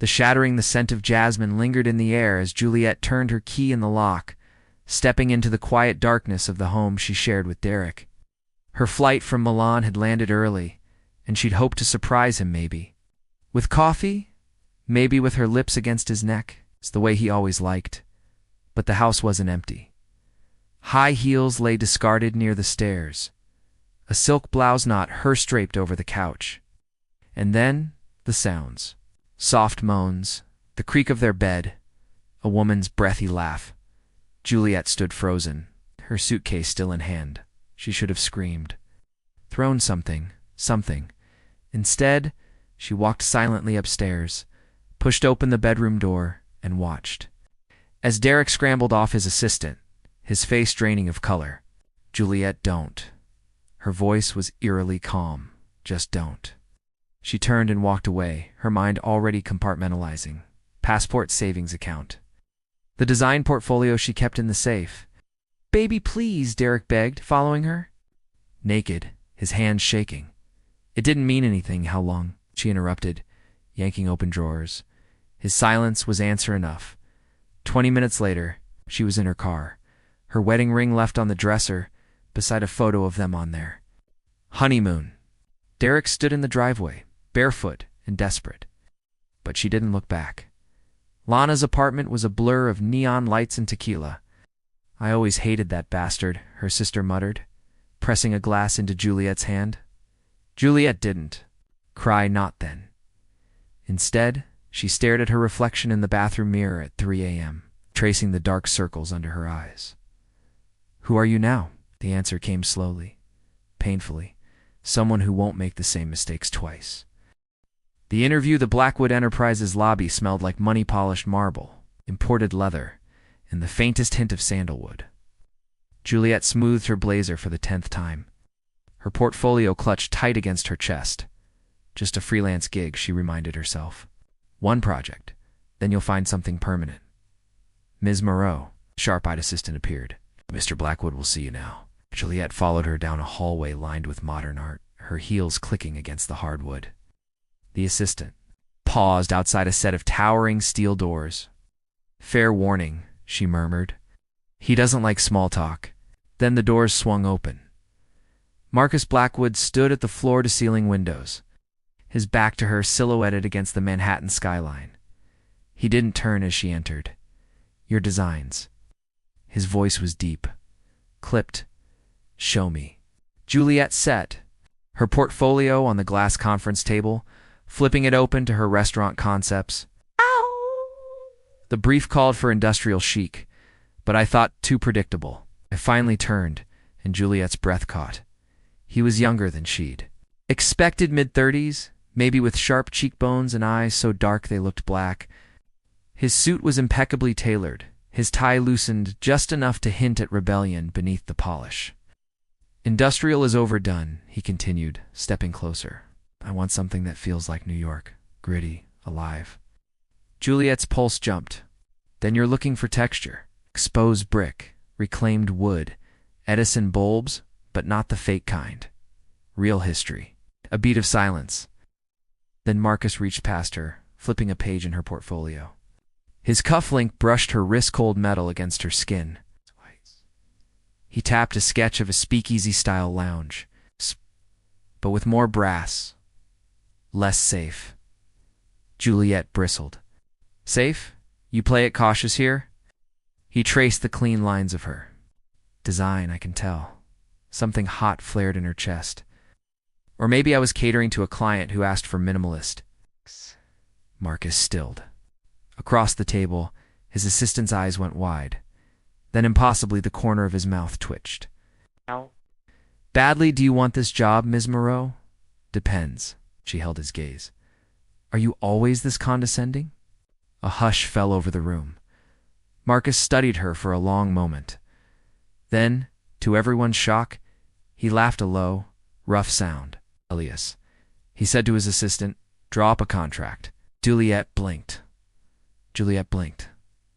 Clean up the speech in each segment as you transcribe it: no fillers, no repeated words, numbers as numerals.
The scent of jasmine lingered in the air as Juliet turned her key in the lock, stepping into the quiet darkness of the home she shared with Derek. Her flight from Milan had landed early, and she'd hoped to surprise him maybe. With coffee? Maybe with her lips against his neck. It's the way he always liked. But the house wasn't empty. High heels lay discarded near the stairs. A silk blouse knot hearse-draped over the couch. And then, the sounds. Soft moans, the creak of their bed, a woman's breathy laugh. Juliet stood frozen, her suitcase still in hand. She should have screamed. Thrown something. Instead, she walked silently upstairs, pushed open the bedroom door, and watched. As Derek scrambled off his assistant, his face draining of color. Juliet, don't. Her voice was eerily calm. Just don't. She turned and walked away, her mind already compartmentalizing. Passport savings account. The design portfolio she kept in the safe. Baby, please, Derek begged, following her. Naked, his hands shaking. It didn't mean anything how long, she interrupted, yanking open drawers. His silence was answer enough. 20 minutes later, she was in her car, her wedding ring left on the dresser, beside a photo of them on there. Honeymoon. Derek stood in the driveway, barefoot and desperate. But she didn't look back. Lana's apartment was a blur of neon lights and tequila. I always hated that bastard, her sister muttered, pressing a glass into Juliet's hand. Juliet didn't. Cry not then. Instead, she stared at her reflection in the bathroom mirror at 3 a.m., tracing the dark circles under her eyes. Who are you now? The answer came slowly, painfully. Someone who won't make the same mistakes twice. The interview, the Blackwood Enterprises lobby smelled like money-polished marble, imported leather, and the faintest hint of sandalwood. Juliet smoothed her blazer for the 10th time. Her portfolio clutched tight against her chest. Just a freelance gig, she reminded herself. One project, then you'll find something permanent. Ms. Moreau, sharp-eyed assistant, appeared. Mr. Blackwood will see you now. Juliet followed her down a hallway lined with modern art, her heels clicking against the hardwood. The assistant paused outside a set of towering steel doors. Fair warning, she murmured. He doesn't like small talk. Then the doors swung open. Marcus Blackwood stood at the floor-to-ceiling windows, his back to her silhouetted against the Manhattan skyline. He didn't turn as she entered. Your designs. His voice was deep, clipped. Show me. Juliet sat, her portfolio on the glass conference table, flipping it open to her restaurant concepts. Ow! The brief called for industrial chic, but I thought too predictable. I finally turned, and Juliet's breath caught. He was younger than she'd expected, mid-30s, maybe with sharp cheekbones and eyes so dark they looked black. His suit was impeccably tailored, his tie loosened just enough to hint at rebellion beneath the polish. Industrial is overdone, he continued, stepping closer. I want something that feels like New York, gritty, alive. Juliet's pulse jumped. Then you're looking for texture. Exposed brick, reclaimed wood, Edison bulbs, but not the fake kind. Real history. A beat of silence. Then Marcus reached past her, flipping a page in her portfolio. His cufflink brushed her wrist-cold metal against her skin. He tapped a sketch of a speakeasy-style lounge, but with more brass. Less safe. Juliet bristled. Safe? You play it cautious here? He traced the clean lines of her. Design, I can tell. Something hot flared in her chest. Or maybe I was catering to a client who asked for minimalist. Marcus stilled. Across the table, his assistant's eyes went wide. Then impossibly the corner of his mouth twitched. Ow. Badly do you want this job, Ms. Moreau? Depends. She held his gaze. Are you always this condescending? A hush fell over the room. Marcus studied her for a long moment. Then, to everyone's shock, he laughed a low, rough sound. Elias. He said to his assistant, draw up a contract. Juliet blinked.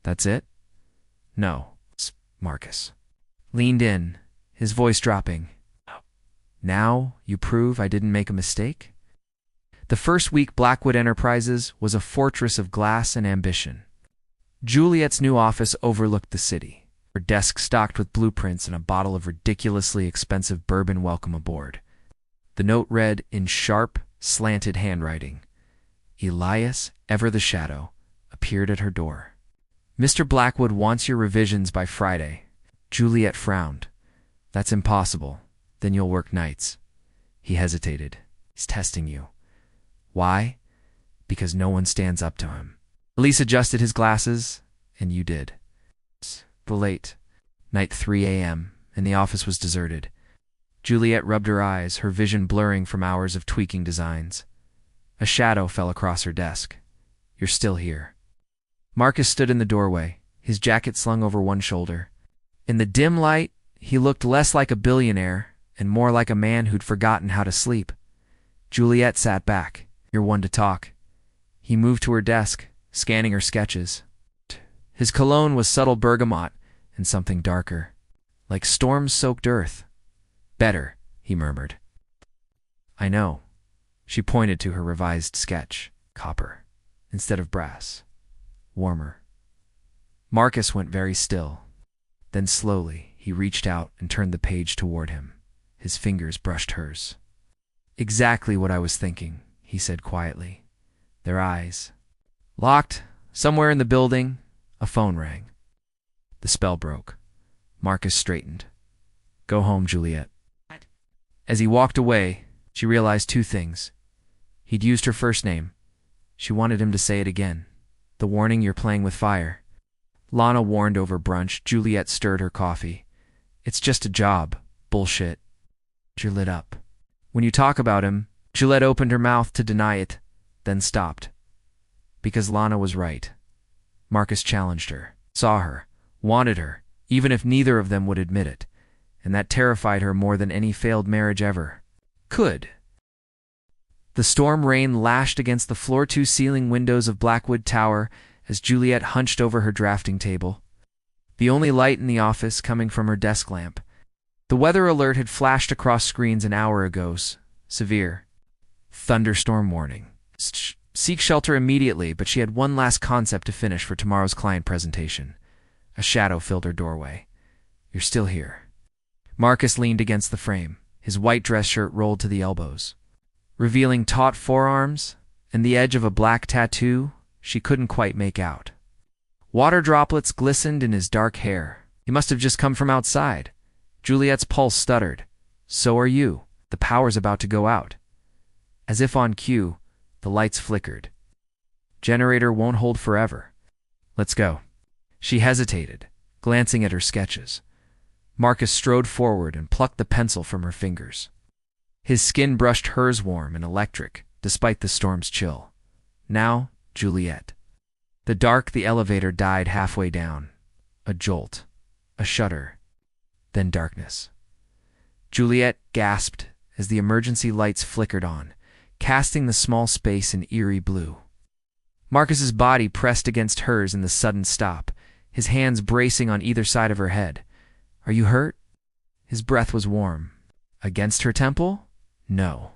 That's it? No. Marcus leaned in, his voice dropping. Now you prove I didn't make a mistake? The first week, Blackwood Enterprises was a fortress of glass and ambition. Juliet's new office overlooked the city, her desk stocked with blueprints and a bottle of ridiculously expensive bourbon welcome aboard. The note read in sharp, slanted handwriting, "Elias, ever the shadow, appeared at her door. Mr. Blackwood wants your revisions by Friday." Juliet frowned. "That's impossible. Then you'll work nights." He hesitated. "He's testing you." "Why?" "Because no one stands up to him." Elise adjusted his glasses, and you did. The late night, 3 a.m., and the office was deserted. Juliet rubbed her eyes, her vision blurring from hours of tweaking designs. A shadow fell across her desk. "You're still here." Marcus stood in the doorway, his jacket slung over one shoulder. In the dim light, he looked less like a billionaire and more like a man who'd forgotten how to sleep. Juliet sat back. "You're one to talk." He moved to her desk, scanning her sketches. His cologne was subtle bergamot and something darker, like storm-soaked earth. "Better," he murmured. "I know." She pointed to her revised sketch. "Copper instead of brass. Warmer." Marcus went very still. Then slowly, he reached out and turned the page toward him. His fingers brushed hers. "Exactly what I was thinking," he said quietly. Their eyes locked. Somewhere in the building, a phone rang. The spell broke. Marcus straightened. "Go home, Juliet." As he walked away, she realized two things. He'd used her first name. She wanted him to say it again. The warning, "You're playing with fire." Lana warned over brunch. Juliet stirred her coffee. "It's just a job. Bullshit." She lit up. "When you talk about him," Juliet opened her mouth to deny it, then stopped. Because Lana was right. Marcus challenged her, saw her, wanted her, even if neither of them would admit it, and that terrified her more than any failed marriage ever could. The storm rain lashed against the floor-to-ceiling windows of Blackwood Tower as Juliet hunched over her drafting table. The only light in the office coming from her desk lamp. The weather alert had flashed across screens an hour ago. Severe. Thunderstorm warning. Seek shelter immediately, but she had one last concept to finish for tomorrow's client presentation. A shadow filled her doorway. "You're still here." Marcus leaned against the frame, his white dress shirt rolled to the elbows, revealing taut forearms and the edge of a black tattoo she couldn't quite make out. Water droplets glistened in his dark hair. He must have just come from outside. Juliet's pulse stuttered. "So are you. The power's about to go out." As if on cue, the lights flickered. "Generator won't hold forever. Let's go." She hesitated, glancing at her sketches. Marcus strode forward and plucked the pencil from her fingers. His skin brushed hers warm and electric, despite the storm's chill. Now, Juliet. The elevator died halfway down. A jolt. A shudder. Then darkness. Juliet gasped as the emergency lights flickered on, casting the small space in eerie blue. Marcus's body pressed against hers in the sudden stop, his hands bracing on either side of her head. "Are you hurt?" His breath was warm. Against her temple? No.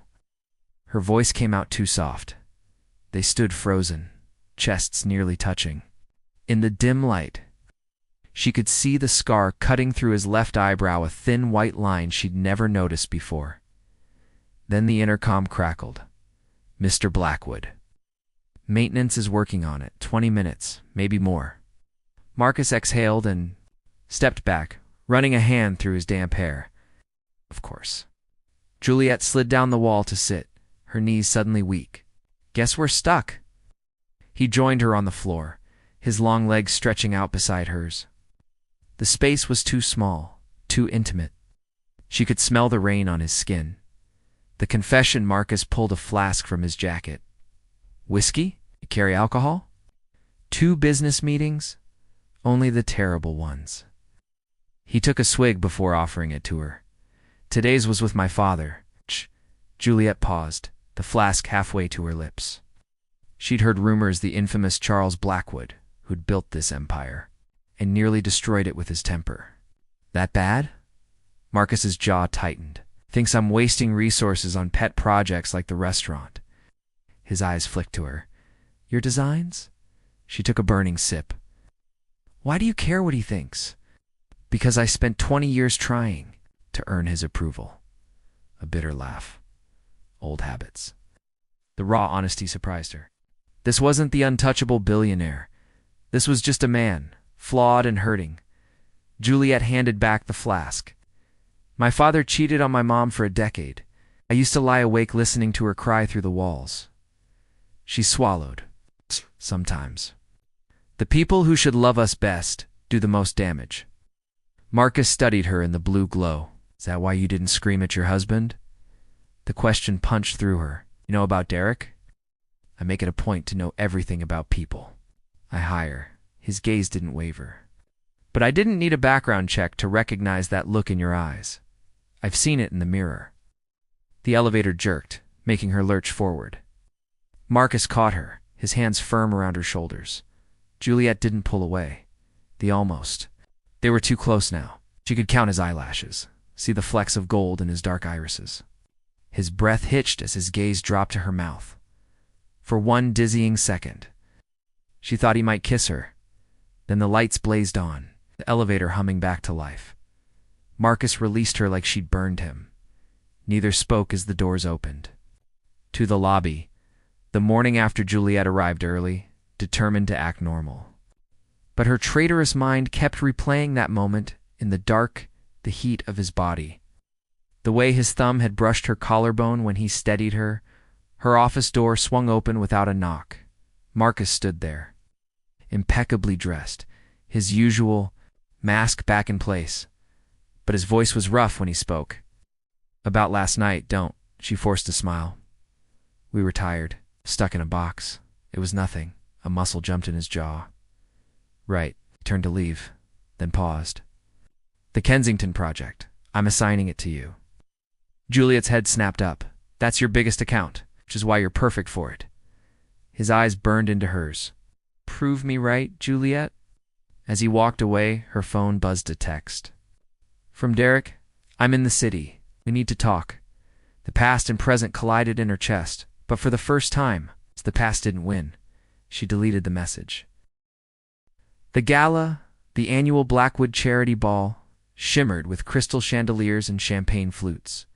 Her voice came out too soft. They stood frozen, chests nearly touching. In the dim light, she could see the scar cutting through his left eyebrow, a thin white line she'd never noticed before. Then the intercom crackled. "Mr. Blackwood. Maintenance is working on it. 20 minutes, maybe more." Marcus exhaled and stepped back, running a hand through his damp hair. Of course. Juliet slid down the wall to sit, her knees suddenly weak. "Guess we're stuck." He joined her on the floor, his long legs stretching out beside hers. The space was too small, too intimate. She could smell the rain on his skin. The confession. Marcus pulled a flask from his jacket. "Whiskey? You carry alcohol?" 2 business meetings? Only the terrible ones. He took a swig before offering it to her. "Today's was with my father." Juliet paused, the flask halfway to her lips. She'd heard rumors the infamous Charles Blackwood, who'd built this empire, and nearly destroyed it with his temper. "That bad?" Marcus's jaw tightened. "Thinks I'm wasting resources on pet projects like the restaurant." His eyes flicked to her. Your designs? She took a burning sip. Why do you care what he thinks? Because I spent 20 years trying to earn his approval. A bitter laugh. Old habits. The raw honesty surprised her. This wasn't the untouchable billionaire. This was just a man, flawed and hurting. Juliet handed back the flask. My father cheated on my mom for a decade. I used to lie awake listening to her cry through the walls. She swallowed. Sometimes. The people who should love us best do the most damage. Marcus studied her in the blue glow. Is that why you didn't scream at your husband? The question punched through her. You know about Derek? I make it a point to know everything about people. I hire. His gaze didn't waver. But I didn't need a background check to recognize that look in your eyes. I've seen it in the mirror. The elevator jerked, making her lurch forward. Marcus caught her, his hands firm around her shoulders. Juliet didn't pull away. They were too close now. She could count his eyelashes, see the flecks of gold in his dark irises. His breath hitched as his gaze dropped to her mouth. For one dizzying second, she thought he might kiss her. Then the lights blazed on, the elevator humming back to life. Marcus released her like she'd burned him. Neither spoke as the doors opened. To the lobby, the morning after Juliet arrived early, determined to act normal. But her traitorous mind kept replaying that moment in the dark, the heat of his body. The way his thumb had brushed her collarbone when he steadied her. Her office door swung open without a knock. Marcus stood there, impeccably dressed, his usual mask back in place. But his voice was rough when he spoke. About last night, don't. She forced a smile. We were tired, stuck in a box. It was nothing. A muscle jumped in his jaw. Right. He turned to leave, then paused. The Kensington project. I'm assigning it to you. Juliet's head snapped up. That's your biggest account, which is why you're perfect for it. His eyes burned into hers. Prove me right, Juliet? As he walked away, her phone buzzed a text. From Derek. I'm in the city. We need to talk. The past and present collided in her chest, but for the first time, the past didn't win. She deleted the message. The gala, the annual Blackwood charity ball, shimmered with crystal chandeliers and champagne flutes.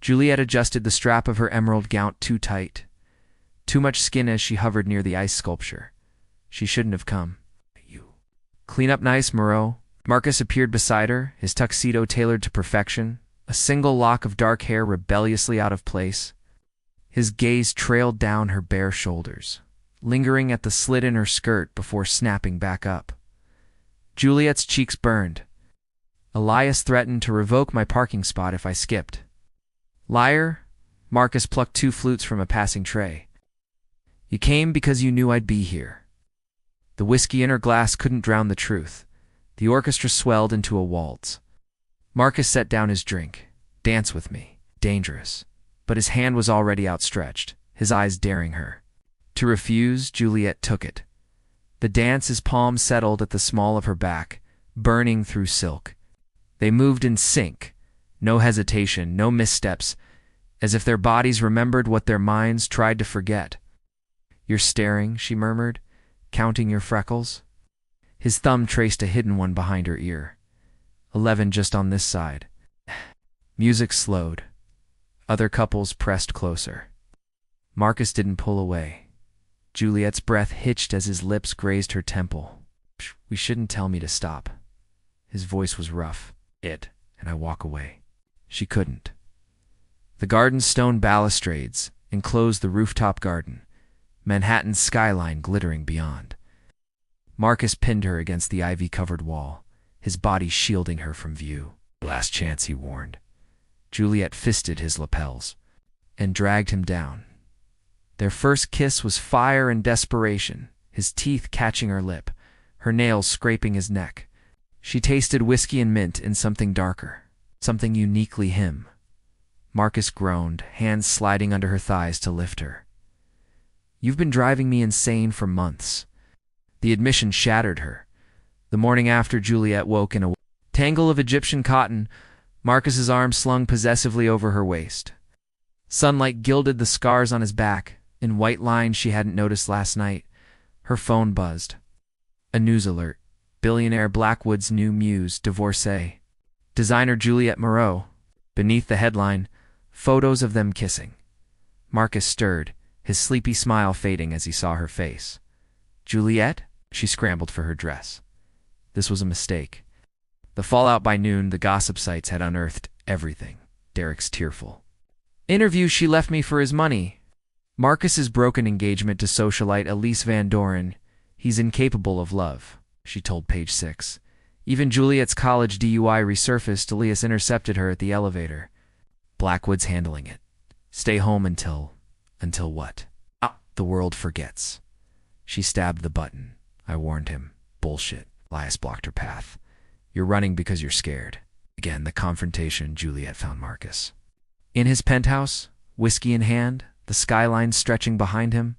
Juliet adjusted the strap of her emerald gown too tight. Too much skin as she hovered near the ice sculpture. She shouldn't have come. You. Clean up nice, Moreau. Marcus appeared beside her, his tuxedo tailored to perfection, a single lock of dark hair rebelliously out of place. His gaze trailed down her bare shoulders, lingering at the slit in her skirt before snapping back up. Juliet's cheeks burned. Elias threatened to revoke my parking spot if I skipped. Liar, Marcus plucked 2 flutes from a passing tray. You came because you knew I'd be here. The whiskey in her glass couldn't drown the truth. The orchestra swelled into a waltz. Marcus set down his drink. Dance with me. Dangerous. But his hand was already outstretched, his eyes daring her. To refuse, Juliet took it. The dance, his palm settled at the small of her back, burning through silk. They moved in sync. No hesitation, no missteps, as if their bodies remembered what their minds tried to forget. You're staring, she murmured, counting your freckles. His thumb traced a hidden one behind her ear. 11 just on this side. Music slowed. Other couples pressed closer. Marcus didn't pull away. Juliet's breath hitched as his lips grazed her temple. We shouldn't tell me to stop. His voice was rough. And I walk away. She couldn't. The garden's stone balustrades enclosed the rooftop garden, Manhattan's skyline glittering beyond. Marcus pinned her against the ivy-covered wall, his body shielding her from view. Last chance, he warned. Juliet fisted his lapels and dragged him down. Their first kiss was fire and desperation, his teeth catching her lip, her nails scraping his neck. She tasted whiskey and mint in something darker, something uniquely him. Marcus groaned, hands sliding under her thighs to lift her. You've been driving me insane for months. The admission shattered her. The morning after, Juliet woke in a tangle of Egyptian cotton, Marcus's arm slung possessively over her waist. Sunlight gilded the scars on his back, in white lines she hadn't noticed last night. Her phone buzzed. A news alert. Billionaire Blackwood's new muse, divorcee. Designer Juliette Moreau. Beneath the headline, photos of them kissing. Marcus stirred, his sleepy smile fading as he saw her face. Juliette? She scrambled for her dress. This was a mistake. The fallout by noon, the gossip sites had unearthed everything. Derek's tearful interview she left me for his money. Marcus's broken engagement to socialite Elise Van Doren. He's incapable of love, she told Page 6. Even Juliet's college DUI resurfaced. Elias intercepted her at the elevator. Blackwood's handling it. Stay home until what? The world forgets. She stabbed the button. I warned him. Bullshit. Elias blocked her path. You're running because you're scared. Again, the confrontation. Juliet found Marcus. In his penthouse, whiskey in hand, the skyline stretching behind him.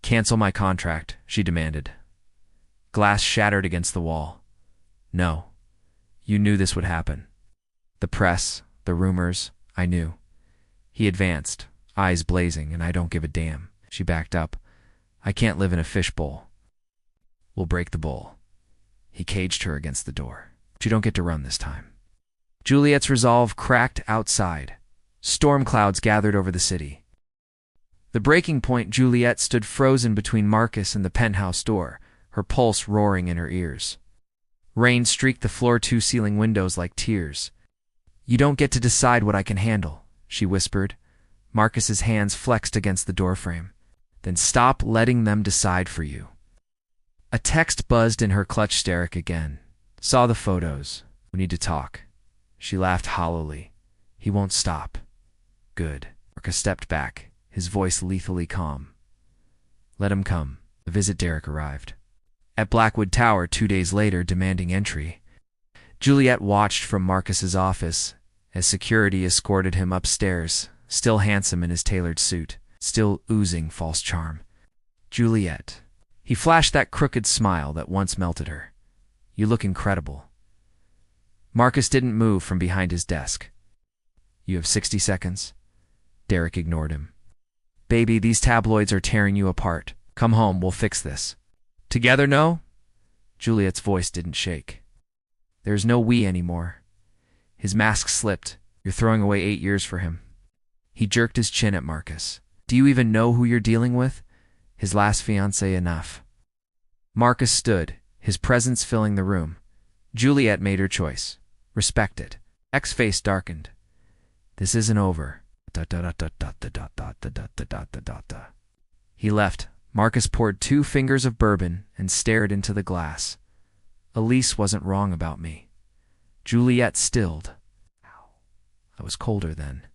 Cancel my contract, she demanded. Glass shattered against the wall. No. You knew this would happen. The press, the rumors, I knew. He advanced, eyes blazing, and I don't give a damn. She backed up. I can't live in a fishbowl. We'll break the bowl. He caged her against the door. But you don't get to run this time. Juliet's resolve cracked outside. Storm clouds gathered over the city. The breaking point, Juliet stood frozen between Marcus and the penthouse door, her pulse roaring in her ears. Rain streaked the floor-to-ceiling windows like tears. You don't get to decide what I can handle, she whispered. Marcus's hands flexed against the doorframe. Then stop letting them decide for you. A text buzzed in her clutch. Derek again. Saw the photos. We need to talk. She laughed hollowly. He won't stop. Good. Marcus stepped back, his voice lethally calm. Let him come. The visit. Derek arrived. At Blackwood Tower 2 days later, demanding entry. Juliet watched from Marcus's office as security escorted him upstairs, still handsome in his tailored suit, still oozing false charm. Juliet. He flashed that crooked smile that once melted her. You look incredible. Marcus didn't move from behind his desk. You have 60 seconds. Derek ignored him. Baby, these tabloids are tearing you apart. Come home, we'll fix this. Together, no? Juliet's voice didn't shake. There's no we anymore. His mask slipped. You're throwing away 8 years for him. He jerked his chin at Marcus. Do you even know who you're dealing with? His last fiancée. Enough. Marcus stood, his presence filling the room. Juliet made her choice. Respect it. X's face darkened. This isn't over. He left. Marcus poured 2 fingers of bourbon and stared into the glass. Elise wasn't wrong about me. Juliet stilled. I was colder then.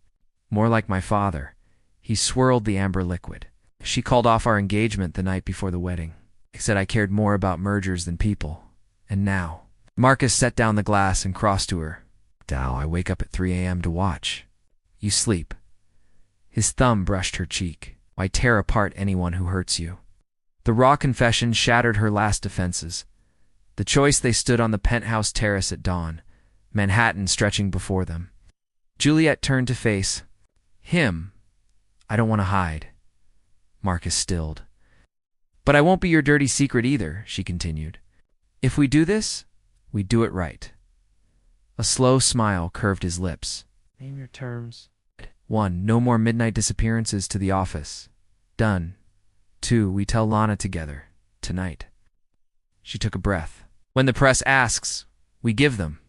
More like my father. He swirled the amber liquid. She called off our engagement the night before the wedding. I said I cared more about mergers than people. And now. Marcus set down the glass and crossed to her. Now I wake up at 3 a.m. to watch. You sleep. His thumb brushed her cheek. Why tear apart anyone who hurts you? The raw confession shattered her last defenses. The choice. They stood on the penthouse terrace at dawn, Manhattan stretching before them. Juliet turned to face him. I don't want to hide. Marcus stilled. But I won't be your dirty secret either, she continued. If we do this, we do it right. A slow smile curved his lips. Name your terms. 1. No more midnight disappearances to the office. Done. 2. We tell Lana together. Tonight. She took a breath. When the press asks, we give them.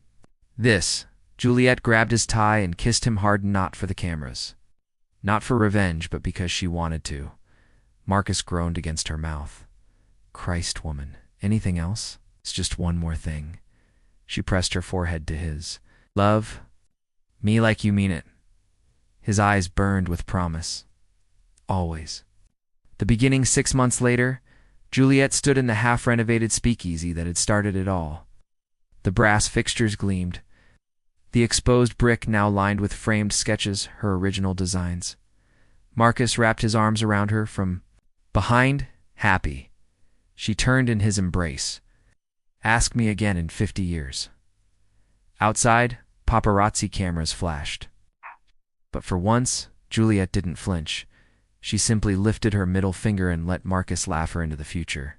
This. Juliet grabbed his tie and kissed him hard, not for the cameras. Not for revenge, but because she wanted to. Marcus groaned against her mouth. Christ, woman. Anything else? It's just one more thing. She pressed her forehead to his. Love me like you mean it. His eyes burned with promise. Always. The beginning 6 months later, Juliet stood in the half-renovated speakeasy that had started it all. The brass fixtures gleamed. The exposed brick now lined with framed sketches, her original designs. Marcus wrapped his arms around her from behind, happy. She turned in his embrace. Ask me again in 50 years. Outside, paparazzi cameras flashed. But for once, Juliet didn't flinch. she simply lifted her middle finger and let Marcus laugh her into the future.